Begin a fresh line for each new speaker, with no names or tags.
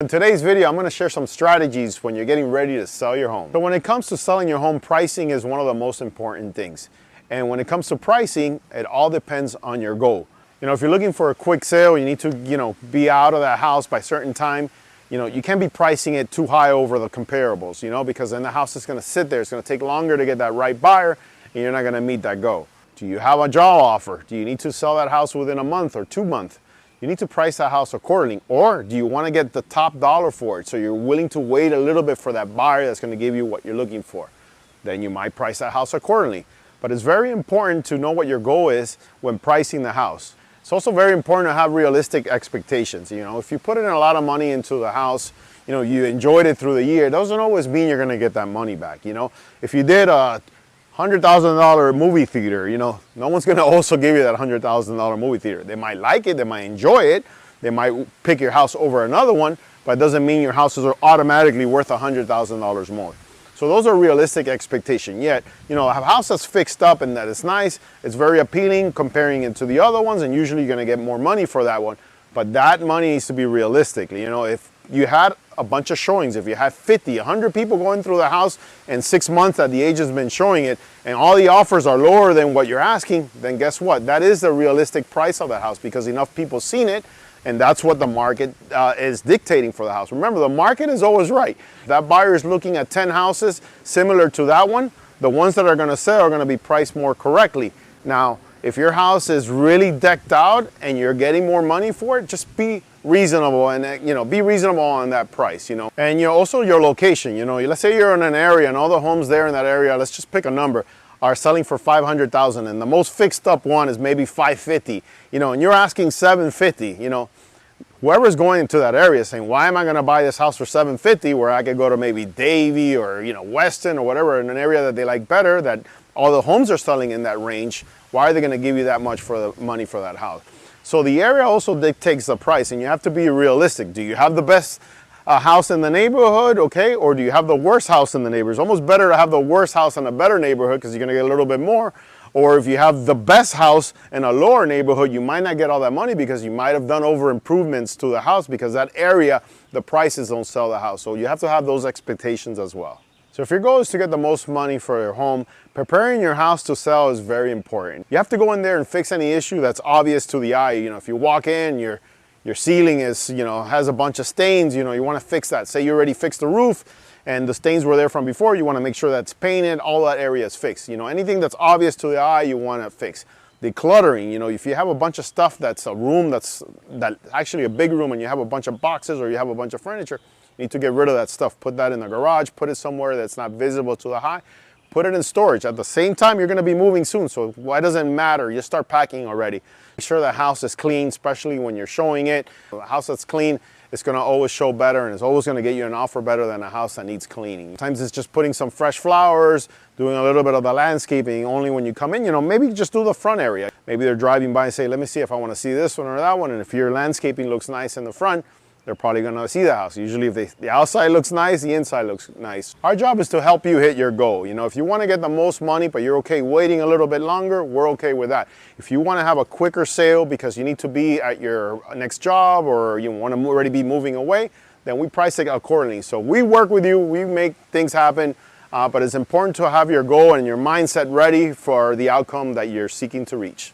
In today's video, I'm going to share some strategies when you're getting ready to sell your home. So when it comes to selling your home, pricing is one of the most important things. And when it comes to pricing, it all depends on your goal. If you're looking for a quick sale, you need to, be out of that house by a certain time. You can't be pricing it too high over the comparables, because then the house is going to sit there. It's going to take longer to get that right buyer, and you're not going to meet that goal. Do you have a job offer? Do you need to sell that house within a month or 2 months? You need to price that house accordingly. Or do you want to get the top dollar for it, so you're willing to wait a little bit for that buyer that's going to give you what you're looking for? Then you might price that house accordingly. But it's very important to know what your goal is when pricing the house. It's also very important to have realistic expectations. If you put in a lot of money into the house, you enjoyed it through the year, it doesn't always mean you're going to get that money back. If you did a $100,000 movie theater, no one's going to also give you that $100,000 movie theater. They might like it, they might enjoy it, they might pick your house over another one, but it doesn't mean your houses are automatically worth $100,000 more. So those are realistic expectations. Yet, a house that's fixed up and that is nice, it's very appealing comparing it to the other ones, and usually you're going to get more money for that one. But that money needs to be realistic. If you had a bunch of showings, if you had 50, 100 people going through the house in 6 months that the agent's been showing it, and all the offers are lower than what you're asking, then guess what? That is the realistic price of that house, because enough people seen it, and that's what the market is dictating for the house. Remember, the market is always right. If that buyer is looking at 10 houses similar to that one, the ones that are going to sell are going to be priced more correctly. Now, if your house is really decked out and you're getting more money for it, just be reasonable and be reasonable on that price. And also your location. Let's say you're in an area and all the homes there in that area, let's just pick a number, are selling for $500,000, and the most fixed up one is maybe $550,000. And you're asking $750,000. Whoever's going into that area saying, why am I going to buy this house for $750,000 where I could go to maybe Davie or Weston or whatever, in an area that they like better, that all the homes are selling in that range? Why are they going to give you that much for the money for that house? So the area also dictates the price, and you have to be realistic. Do you have the best house in the neighborhood, okay? Or do you have the worst house in the neighborhood? It's almost better to have the worst house in a better neighborhood, because you're going to get a little bit more. Or if you have the best house in a lower neighborhood, you might not get all that money because you might have done over improvements to the house, because that area, the prices don't sell the house. So you have to have those expectations as well. So if your goal is to get the most money for your home, preparing your house to sell is very important. You have to go in there and fix any issue that's obvious to the eye. If you walk in, your ceiling is, has a bunch of stains, you want to fix that. Say you already fixed the roof and the stains were there from before, you want to make sure that's painted, all that area is fixed. Anything that's obvious to the eye, you want to fix. Decluttering, if you have a bunch of stuff that's a room that's actually a big room, and you have a bunch of boxes or you have a bunch of furniture, you need to get rid of that stuff. Put that in the garage, put it somewhere that's not visible to the eye. Put it in storage. At the same time, you're going to be moving soon, so why does it matter? You start packing already. Make sure the house is clean, especially when you're showing it. A house that's clean, it's going to always show better, and it's always going to get you an offer better than a house that needs cleaning. Sometimes it's just putting some fresh flowers, doing a little bit of the landscaping only when you come in. Maybe just do the front area. Maybe they're driving by and say, let me see if I want to see this one or that one, and if your landscaping looks nice in the front, they're probably going to see the house. Usually if the outside looks nice, the inside looks nice. Our job is to help you hit your goal. If you want to get the most money, but you're okay waiting a little bit longer, we're okay with that. If you want to have a quicker sale because you need to be at your next job, or you want to already be moving away, then we price it accordingly. So we work with you, we make things happen, but it's important to have your goal and your mindset ready for the outcome that you're seeking to reach.